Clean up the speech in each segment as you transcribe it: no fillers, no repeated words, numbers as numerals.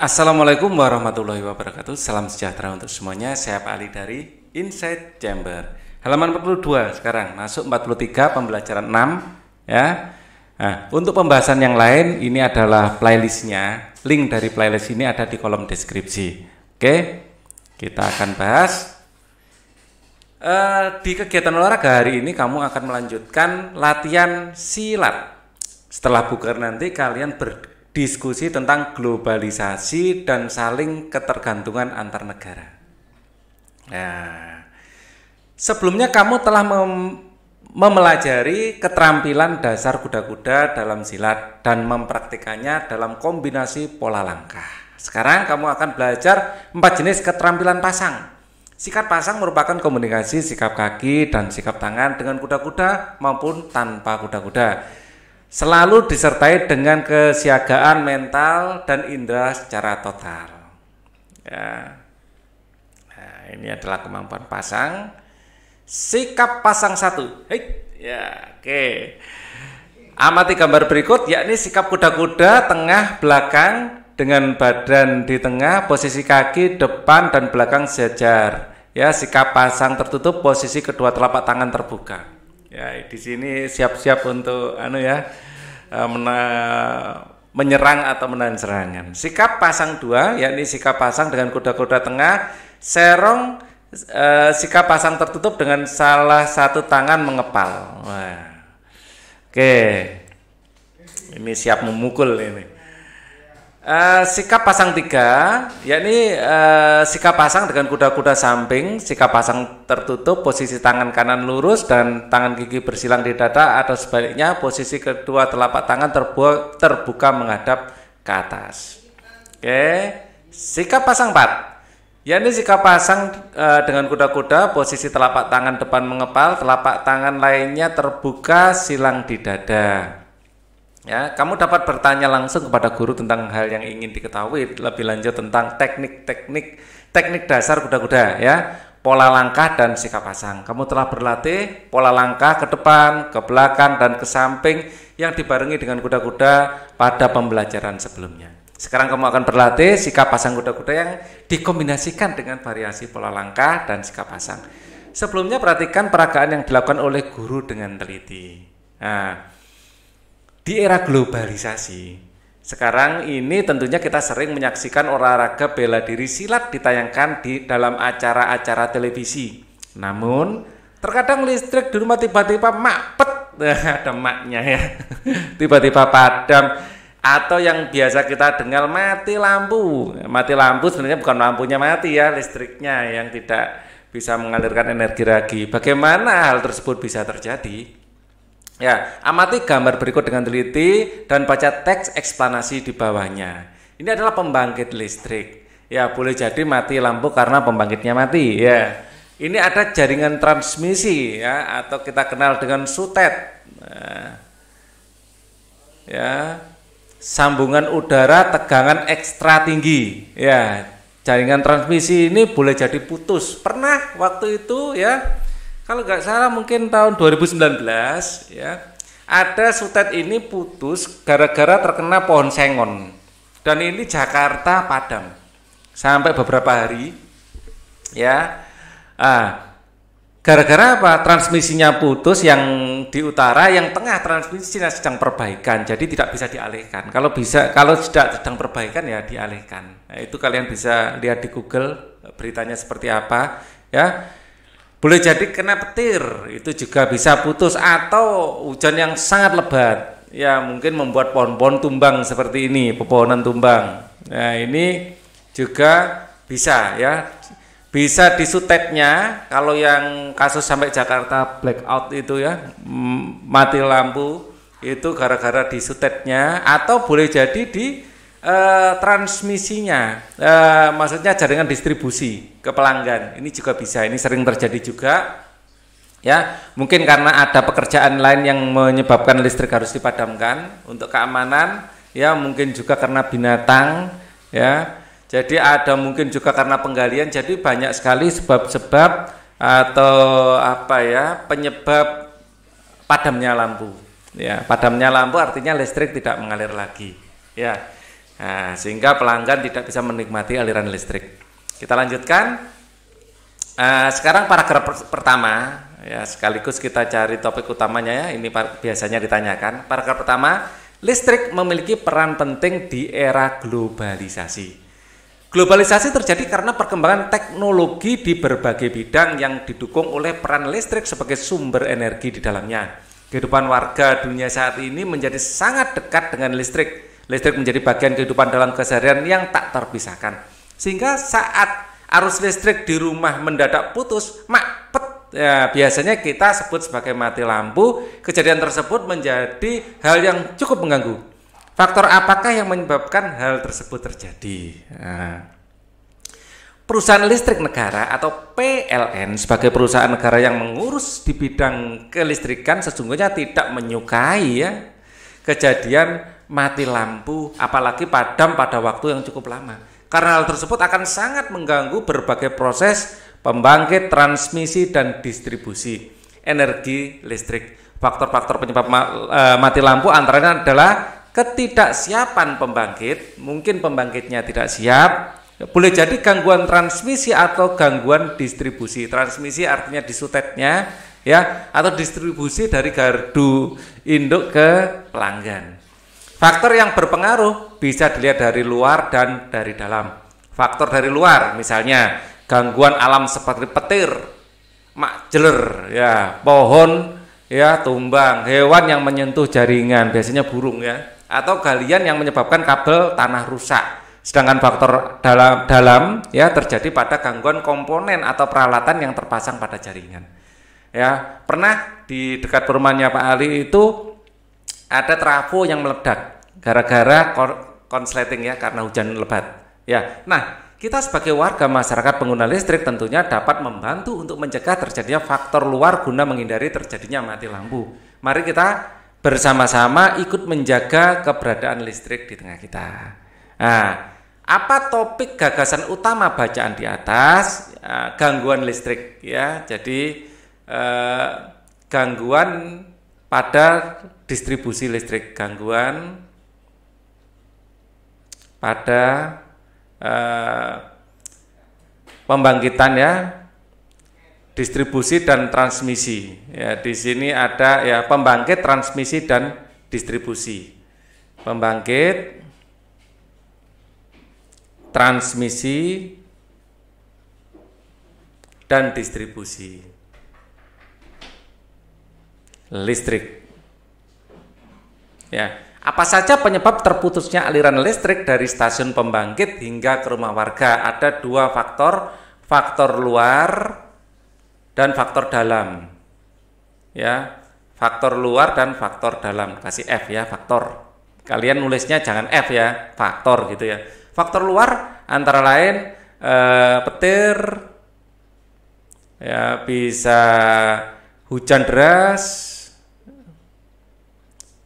Assalamualaikum warahmatullahi wabarakatuh. Salam sejahtera untuk semuanya. Saya Pak Ali dari Inside Chamber. Halaman 42 sekarang masuk 43 pembelajaran 6 ya. Nah, untuk pembahasan yang lain ini adalah playlistnya. Link dari playlist ini ada di kolom deskripsi. Oke, kita akan bahas. Di kegiatan olahraga hari ini kamu akan melanjutkan latihan silat. Setelah buka nanti kalian berdiskusi tentang globalisasi dan saling ketergantungan antar negara. Nah, sebelumnya kamu telah mempelajari keterampilan dasar kuda-kuda dalam silat dan mempraktikannya dalam kombinasi pola langkah. Sekarang kamu akan belajar 4 jenis keterampilan pasang. Sikap pasang merupakan komunikasi sikap kaki dan sikap tangan dengan kuda-kuda maupun tanpa kuda-kuda. Selalu disertai dengan kesiagaan mental dan indera secara total. Ya. Nah, ini adalah kemampuan pasang. Sikap pasang 1. Ya, oke. Amati gambar berikut, yakni sikap kuda-kuda tengah belakang dengan badan di tengah, posisi kaki depan dan belakang sejajar. Ya, sikap pasang tertutup, posisi kedua telapak tangan terbuka. Ya, di sini siap-siap untuk menyerang atau menahan serangan. Sikap pasang 2, yakni sikap pasang dengan kuda-kuda tengah, serong, sikap pasang tertutup dengan salah satu tangan mengepal. Wah. Oke. Ini siap memukul ini. Sikap pasang 3, yakni sikap pasang dengan kuda-kuda samping, sikap pasang tertutup, posisi tangan kanan lurus dan tangan kiri bersilang di dada atau sebaliknya, posisi kedua telapak tangan terbuka menghadap ke atas. Oke, sikap pasang 4, yakni sikap pasang dengan kuda-kuda, posisi telapak tangan depan mengepal, telapak tangan lainnya terbuka silang di dada. Ya, kamu dapat bertanya langsung kepada guru tentang hal yang ingin diketahui lebih lanjut tentang teknik dasar kuda-kuda ya, pola langkah dan sikap pasang. Kamu telah berlatih pola langkah ke depan, ke belakang dan ke samping yang dibarengi dengan kuda-kuda pada pembelajaran sebelumnya. Sekarang kamu akan berlatih sikap pasang kuda-kuda yang dikombinasikan dengan variasi pola langkah dan sikap pasang. Sebelumnya perhatikan peragaan yang dilakukan oleh guru dengan teliti. Nah, di era globalisasi, sekarang ini tentunya kita sering menyaksikan olahraga bela diri silat ditayangkan di dalam acara-acara televisi. Namun, terkadang listrik di rumah tiba-tiba mapet, ada maknya ya, tiba-tiba padam, atau yang biasa kita dengar mati lampu. Mati lampu sebenarnya bukan lampunya mati ya, listriknya yang tidak bisa mengalirkan energi lagi. Bagaimana hal tersebut bisa terjadi? Ya, amati gambar berikut dengan teliti dan baca teks eksplanasi di bawahnya. Ini adalah pembangkit listrik. Ya, boleh jadi mati lampu karena pembangkitnya mati. Ya, ini ada jaringan transmisi ya, atau kita kenal dengan sutet. Nah, ya, sambungan udara tegangan ekstra tinggi. Ya, jaringan transmisi ini boleh jadi putus. Pernah waktu itu ya. Kalau nggak salah mungkin tahun 2019 ya, ada sutet ini putus gara-gara terkena pohon sengon. Dan ini Jakarta padam sampai beberapa hari ya. Gara-gara apa? Transmisinya putus, yang di utara, yang tengah transmisinya sedang perbaikan, jadi tidak bisa dialihkan. Kalau tidak sedang perbaikan ya dialihkan. Nah, itu kalian bisa lihat di Google beritanya seperti apa ya. Boleh jadi kena petir, itu juga bisa putus, atau hujan yang sangat lebat, ya mungkin membuat pohon-pohon tumbang seperti ini, pepohonan tumbang. Nah ini juga bisa ya, bisa disutetnya. Kalau yang kasus sampai Jakarta blackout itu ya, mati lampu, itu gara-gara disutetnya, atau boleh jadi di transmisinya, maksudnya jaringan distribusi ke pelanggan. Ini juga bisa, ini sering terjadi juga ya, mungkin karena ada pekerjaan lain yang menyebabkan listrik harus dipadamkan untuk keamanan ya, mungkin juga karena binatang ya, jadi ada mungkin juga karena penggalian. Jadi banyak sekali sebab-sebab atau penyebab padamnya lampu ya. Padamnya lampu artinya listrik tidak mengalir lagi ya. Nah, sehingga pelanggan tidak bisa menikmati aliran listrik. Kita lanjutkan. Sekarang paragraf pertama, ya, sekaligus kita cari topik utamanya ya. Ini biasanya ditanyakan. Paragraf pertama, listrik memiliki peran penting di era globalisasi. Globalisasi terjadi karena perkembangan teknologi di berbagai bidang yang didukung oleh peran listrik sebagai sumber energi di dalamnya. Kehidupan warga dunia saat ini menjadi sangat dekat dengan listrik. Listrik menjadi bagian kehidupan dalam keseharian yang tak terpisahkan. Sehingga saat arus listrik di rumah mendadak putus, ya, biasanya kita sebut sebagai mati lampu. Kejadian tersebut menjadi hal yang cukup mengganggu. Faktor apakah yang menyebabkan hal tersebut terjadi? Perusahaan listrik negara atau PLN sebagai perusahaan negara yang mengurus di bidang kelistrikan sesungguhnya tidak menyukai ya kejadian mati lampu, apalagi padam pada waktu yang cukup lama. Karena hal tersebut akan sangat mengganggu berbagai proses pembangkit, transmisi, dan distribusi energi listrik. Faktor-faktor penyebab mati lampu antaranya adalah ketidaksiapan pembangkit, mungkin pembangkitnya tidak siap, boleh jadi gangguan transmisi atau gangguan distribusi. Transmisi artinya disutetnya ya, atau distribusi dari gardu induk ke pelanggan. Faktor yang berpengaruh bisa dilihat dari luar dan dari dalam. Faktor dari luar misalnya gangguan alam seperti petir, makjeler ya, pohon ya tumbang, hewan yang menyentuh jaringan, biasanya burung ya, atau galian yang menyebabkan kabel tanah rusak. Sedangkan faktor dalam ya terjadi pada gangguan komponen atau peralatan yang terpasang pada jaringan. Ya, pernah di dekat perumahannya Pak Ali itu ada trafo yang meledak gara-gara konsleting ya, karena hujan lebat. Ya. Nah, kita sebagai warga masyarakat pengguna listrik tentunya dapat membantu untuk mencegah terjadinya faktor luar guna menghindari terjadinya mati lampu. Mari kita bersama-sama ikut menjaga keberadaan listrik di tengah kita. Nah, apa topik gagasan utama bacaan di atas? Gangguan listrik ya. Jadi gangguan pada distribusi listrik, gangguan pada pembangkitan ya, distribusi dan transmisi. Ya, di sini ada ya pembangkit, transmisi dan distribusi. Pembangkit, transmisi dan distribusi listrik. Ya, apa saja penyebab terputusnya aliran listrik dari stasiun pembangkit hingga ke rumah warga? Ada dua faktor, faktor luar dan faktor dalam. Ya, faktor luar dan faktor dalam. Kasih F ya, faktor. Kalian nulisnya jangan F ya, faktor gitu ya. Faktor luar antara lain petir, ya bisa hujan deras,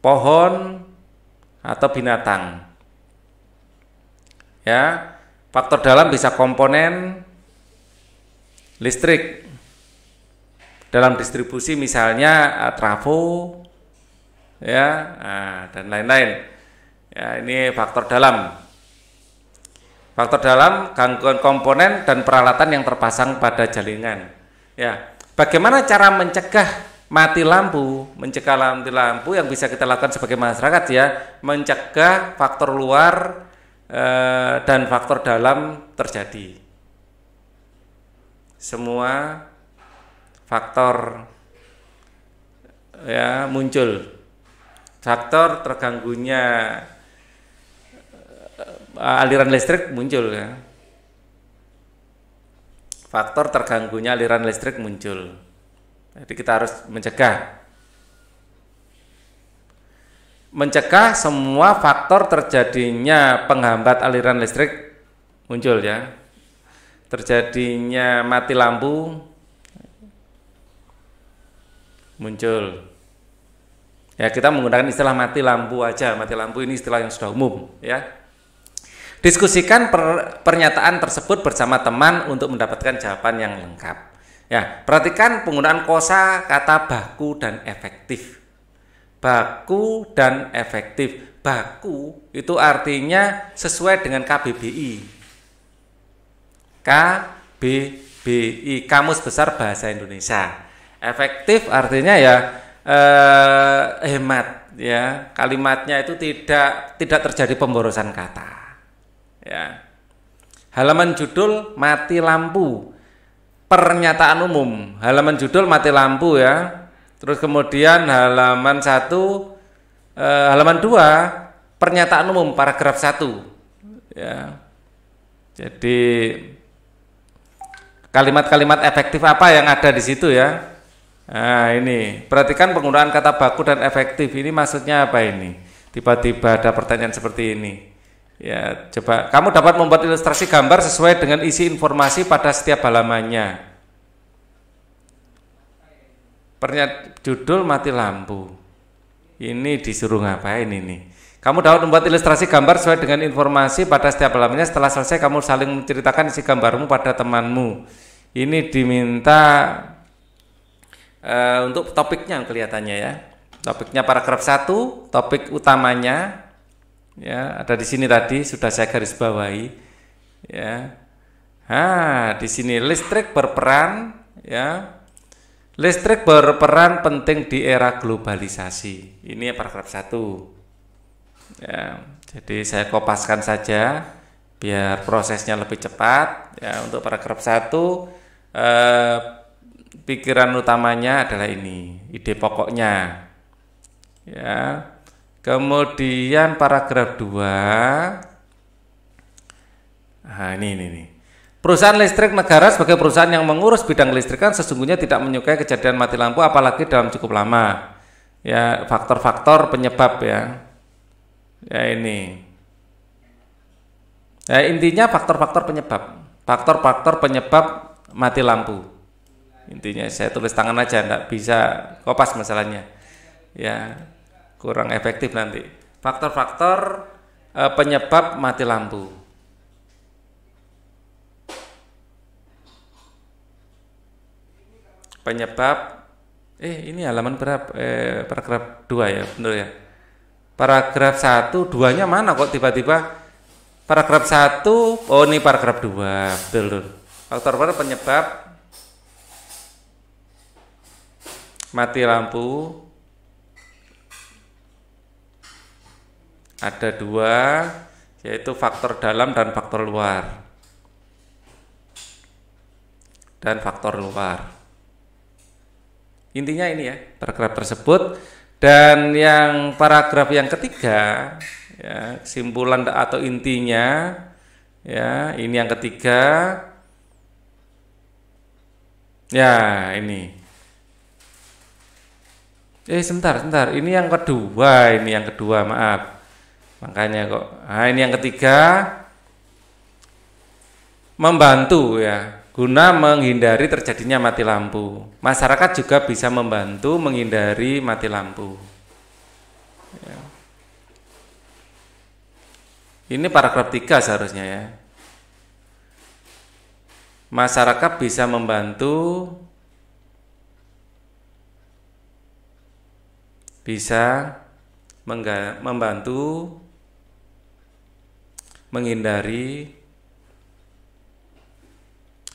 pohon atau binatang. Ya, faktor dalam bisa komponen listrik dalam distribusi misalnya trafo ya, dan lain-lain. Ya, ini faktor dalam. Faktor dalam gangguan komponen dan peralatan yang terpasang pada jaringan. Ya, bagaimana cara mencegah mati lampu? Mencegah mati lampu yang bisa kita lakukan sebagai masyarakat ya, mencegah faktor luar dan faktor dalam terjadi. Semua faktor ya muncul. Faktor terganggunya aliran listrik muncul ya. Faktor terganggunya aliran listrik muncul. Jadi kita harus mencegah semua faktor terjadinya penghambat aliran listrik muncul ya. Terjadinya mati lampu muncul. Ya, kita menggunakan istilah mati lampu aja. Mati lampu ini istilah yang sudah umum ya. Diskusikan pernyataan tersebut bersama teman untuk mendapatkan jawaban yang lengkap. Ya, perhatikan penggunaan kosa kata baku dan efektif. Baku dan efektif. baku itu artinya sesuai dengan KBBI. KBBI, Kamus Besar Bahasa Indonesia. Efektif artinya ya hemat, ya, kalimatnya itu tidak terjadi pemborosan kata, ya. Halaman judul mati lampu, pernyataan umum. Halaman judul mati lampu, ya. Terus kemudian halaman 1, halaman 2 pernyataan umum paragraf 1, ya. Jadi kalimat-kalimat efektif apa yang ada di situ, ya. Nah, ini perhatikan penggunaan kata baku dan efektif ini maksudnya apa ini? Tiba-tiba ada pertanyaan seperti ini. Ya, coba kamu dapat membuat ilustrasi gambar sesuai dengan isi informasi pada setiap halamannya. Judul mati lampu. Ini disuruh ngapain ini? Kamu dapat membuat ilustrasi gambar sesuai dengan informasi pada setiap halamannya. Setelah selesai kamu saling menceritakan isi gambarmu pada temanmu. Ini diminta untuk topiknya kelihatannya, ya. Topiknya paragraf 1, topik utamanya. Ya, ada di sini tadi sudah saya garis bawahi, ya. Di sini listrik berperan, ya. Listrik berperan penting di era globalisasi. Ini paragraf 1. Ya, jadi saya kopaskan saja biar prosesnya lebih cepat, ya. Untuk paragraf 1 pikiran utamanya adalah ini, ide pokoknya. Ya. Kemudian paragraf 2. Nah, ini. Perusahaan listrik negara sebagai perusahaan yang mengurus bidang listrikan sesungguhnya tidak menyukai kejadian mati lampu apalagi dalam cukup lama. Ya, faktor-faktor penyebab, ya. Ya, ini. Ya, intinya faktor-faktor penyebab. Faktor-faktor penyebab mati lampu. Intinya saya tulis tangan aja, enggak bisa kopas masalahnya. Ya. Kurang efektif nanti. Faktor-faktor penyebab mati lampu. Penyebab ini halaman berapa? Paragraf 2, ya, benar, ya. Paragraf 1, 2-nya mana kok tiba-tiba? Paragraf 1, oh ini paragraf 2, betul. Faktor penyebab mati lampu. Ada 2, yaitu faktor dalam dan faktor luar. Intinya ini, ya, paragraf tersebut. Dan yang paragraf yang ketiga, ya, kesimpulan atau intinya, ya, ini yang ketiga. Ya, ini. Sebentar. Ini yang kedua, maaf. Makanya kok. Nah, ini yang ketiga, membantu, ya, guna menghindari terjadinya mati lampu. Masyarakat juga bisa membantu menghindari mati lampu. Ya. Ini paragraf 3 seharusnya, ya. Masyarakat bisa membantu menghindari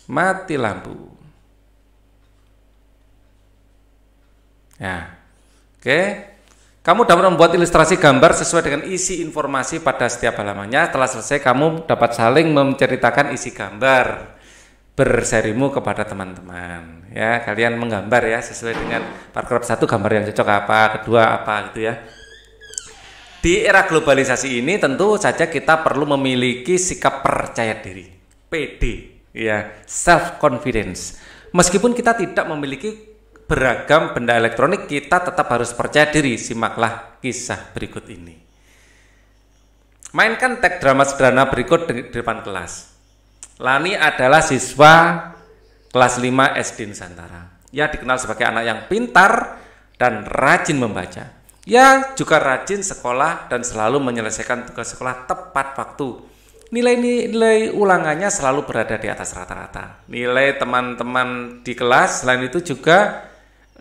mati lampu. Ya, oke. Kamu dapat membuat ilustrasi gambar sesuai dengan isi informasi pada setiap halamannya. Setelah selesai, kamu dapat saling menceritakan isi gambar berserimu kepada teman-teman. Ya, kalian menggambar, ya, sesuai dengan paragraf 1 gambar yang cocok apa, kedua apa, gitu, ya. Di era globalisasi ini tentu saja kita perlu memiliki sikap percaya diri, PD, ya, self confidence. Meskipun kita tidak memiliki beragam benda elektronik, kita tetap harus percaya diri. Simaklah kisah berikut ini. Mainkan tag drama sederhana berikut di depan kelas. Lani adalah siswa kelas 5 SD Nusantara. Ia dikenal sebagai anak yang pintar dan rajin membaca. Ia juga rajin sekolah dan selalu menyelesaikan tugas sekolah tepat waktu. Nilai-nilai ulangannya selalu berada di atas rata-rata. Nilai teman-teman di kelas selain itu juga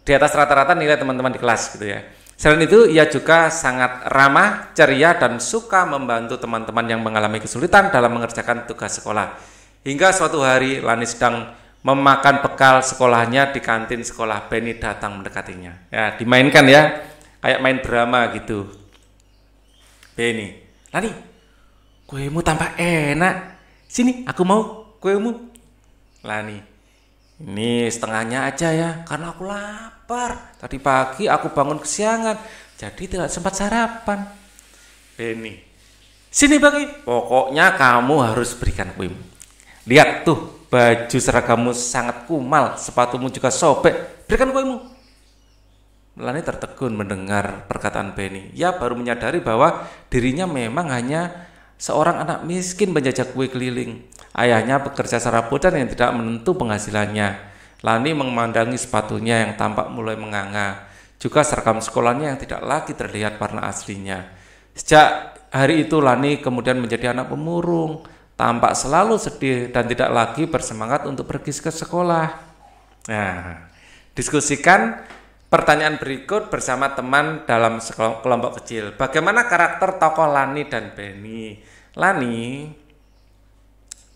di atas rata-rata nilai teman-teman di kelas, gitu, ya. Selain itu, ia juga sangat ramah, ceria, dan suka membantu teman-teman yang mengalami kesulitan dalam mengerjakan tugas sekolah. Hingga suatu hari, Lani sedang memakan bekal sekolahnya di kantin sekolah. Benny datang mendekatinya. Ya, dimainkan ya, kayak main drama gitu. Benny, Lani, kuemu tampak enak. Sini, aku mau kuemu. Lani, ini setengahnya aja ya, karena aku lapar. Tadi pagi aku bangun kesiangan, jadi tidak sempat sarapan. Benny, sini bagi. Pokoknya kamu harus berikan kuemu. Lihat tuh, baju seragammu sangat kumal, sepatumu juga sobek. Berikan kuemu. Lani tertegun mendengar perkataan Benny. Ia baru menyadari bahwa dirinya memang hanya seorang anak miskin penjajah kue keliling. Ayahnya bekerja serabutan yang tidak menentu penghasilannya. Lani memandangi sepatunya yang tampak mulai menganga, juga seragam sekolahnya yang tidak lagi terlihat warna aslinya. Sejak hari itu Lani kemudian menjadi anak pemurung, tampak selalu sedih dan tidak lagi bersemangat untuk pergi ke sekolah. Nah, diskusikan pertanyaan berikut bersama teman dalam kelompok kecil. Bagaimana karakter tokoh Lani dan Benny? Lani,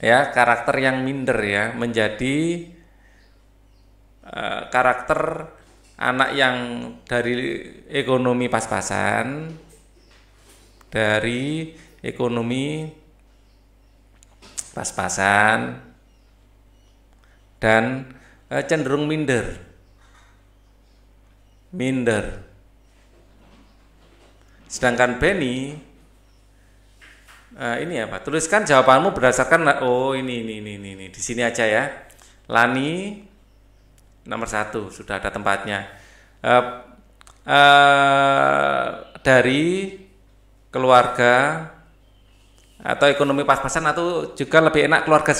ya, karakter yang minder ya, menjadi karakter anak yang dari ekonomi pas-pasan, dan cenderung minder. Sedangkan Benny, ini apa? Tuliskan jawabanmu berdasarkan ini di sini aja ya. Lani nomor 1 sudah ada tempatnya. Dari keluarga atau ekonomi pas-pasan atau juga lebih enak keluarga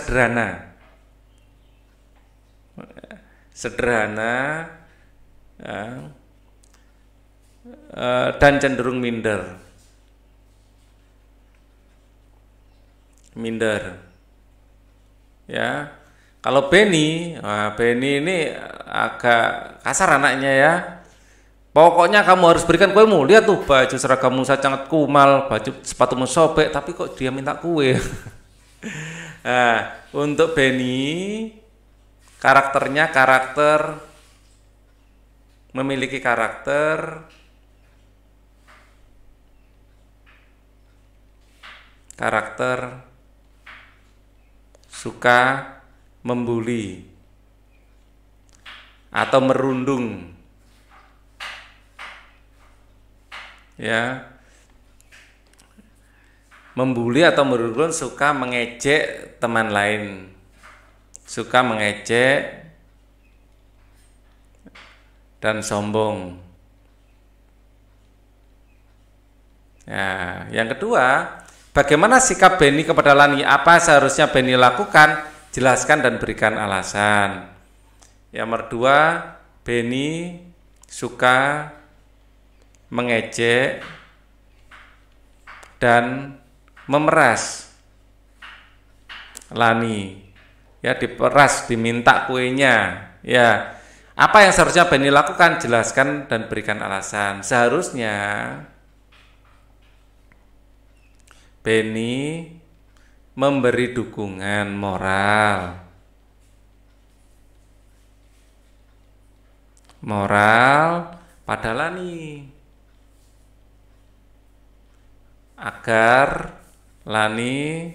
sederhana dan cenderung minder. Ya, kalau Benny ini agak kasar anaknya ya. Pokoknya kamu harus berikan kuemu. Lihat tuh, baju seragammu sangat kumal, baju sepatumu sobek, tapi kok dia minta kue. Nah, untuk Benny karakternya memiliki karakter suka membuli atau merundung, ya, membuli atau merundung, suka mengejek teman lain, suka mengejek dan sombong. Ya, yang kedua, bagaimana sikap Benny kepada Lani? Apa seharusnya Benny lakukan? Jelaskan dan berikan alasan. Yang nomor 2, Benny suka mengejek dan memeras Lani. Ya, diperas, diminta kuenya. Ya, apa yang seharusnya Benny lakukan? Jelaskan dan berikan alasan. Seharusnya Benny memberi dukungan moral pada Lani agar Lani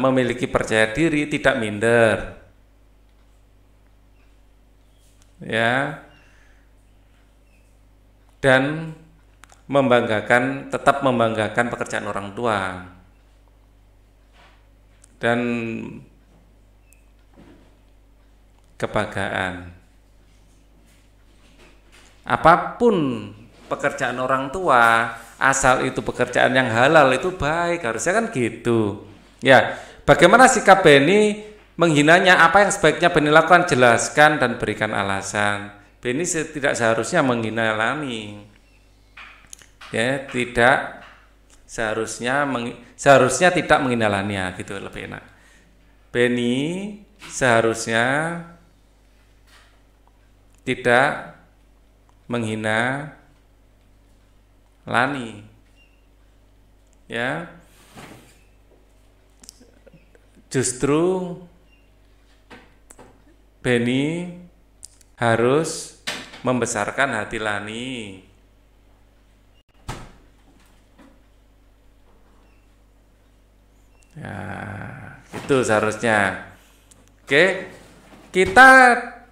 memiliki percaya diri, tidak minder, ya, dan tetap membanggakan pekerjaan orang tua dan kebanggaan. Apapun pekerjaan orang tua, asal itu pekerjaan yang halal, itu baik, harusnya kan gitu. Ya, bagaimana sikap Benny menghinanya? Apa yang sebaiknya Benny lakukan? Jelaskan dan berikan alasan. Benny tidak seharusnya menghina Lani. Ya, tidak seharusnya tidak menghina Lani, ya, gitu lebih enak. Benny seharusnya tidak menghina Lani. Ya. Justru Beni harus membesarkan hati Lani. Ya, itu seharusnya. Oke, kita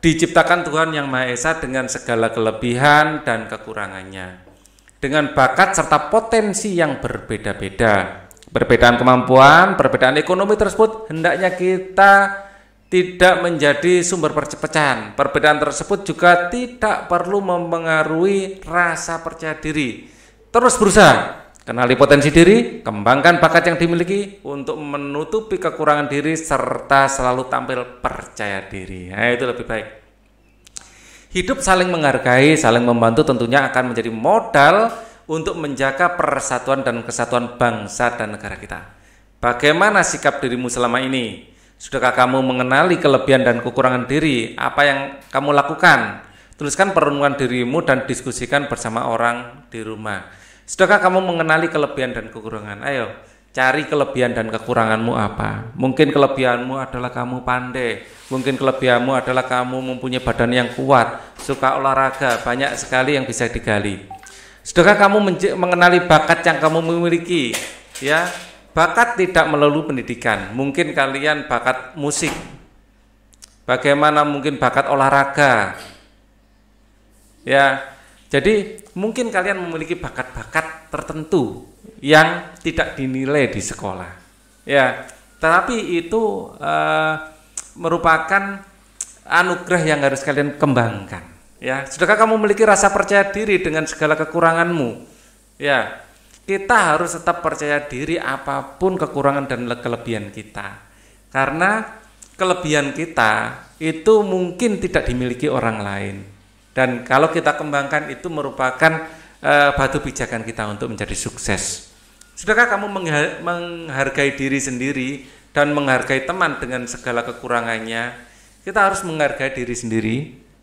diciptakan Tuhan Yang Maha Esa dengan segala kelebihan dan kekurangannya, dengan bakat serta potensi yang berbeda-beda. Perbedaan kemampuan, perbedaan ekonomi tersebut hendaknya kita tidak menjadi sumber perpecahan. Perbedaan tersebut juga tidak perlu mempengaruhi rasa percaya diri. Terus berusaha, kenali potensi diri, kembangkan bakat yang dimiliki untuk menutupi kekurangan diri, serta selalu tampil percaya diri. Nah, itu lebih baik. Hidup saling menghargai, saling membantu tentunya akan menjadi modal untuk menjaga persatuan dan kesatuan bangsa dan negara kita. Bagaimana sikap dirimu selama ini? Sudahkah kamu mengenali kelebihan dan kekurangan diri? Apa yang kamu lakukan? Tuliskan perenungan dirimu dan diskusikan bersama orang di rumah. Sudahkah kamu mengenali kelebihan dan kekurangan? Ayo, cari kelebihan dan kekuranganmu apa. Mungkin kelebihanmu adalah kamu pandai. Mungkin kelebihanmu adalah kamu mempunyai badan yang kuat, suka olahraga, banyak sekali yang bisa digali. Sudahkah kamu mengenali bakat yang kamu memiliki? Ya, bakat tidak melulu pendidikan. Mungkin kalian bakat musik. Bagaimana mungkin bakat olahraga? Ya, jadi mungkin kalian memiliki bakat-bakat tertentu yang tidak dinilai di sekolah. Ya, tetapi itu merupakan anugerah yang harus kalian kembangkan. Ya, sudahkah kamu memiliki rasa percaya diri dengan segala kekuranganmu? Ya, kita harus tetap percaya diri apapun kekurangan dan kelebihan kita. Karena kelebihan kita itu mungkin tidak dimiliki orang lain. Dan kalau kita kembangkan itu merupakan batu pijakan kita untuk menjadi sukses. Sudahkah kamu menghargai diri sendiri dan menghargai teman dengan segala kekurangannya? Kita harus menghargai diri sendiri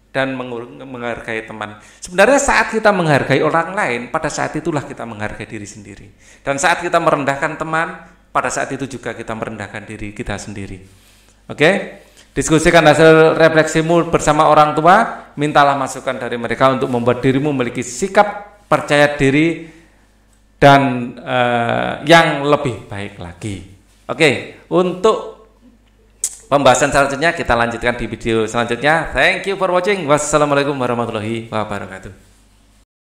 dan menghargai teman. Sebenarnya saat kita menghargai orang lain, pada saat itulah kita menghargai diri sendiri. Dan saat kita merendahkan teman, pada saat itu juga kita merendahkan diri kita sendiri. Oke? Diskusikan hasil refleksimu bersama orang tua, mintalah masukan dari mereka untuk membuat dirimu memiliki sikap percaya diri dan yang lebih baik lagi. Oke, untuk pembahasan selanjutnya kita lanjutkan di video selanjutnya. Thank you for watching. Wassalamualaikum warahmatullahi wabarakatuh.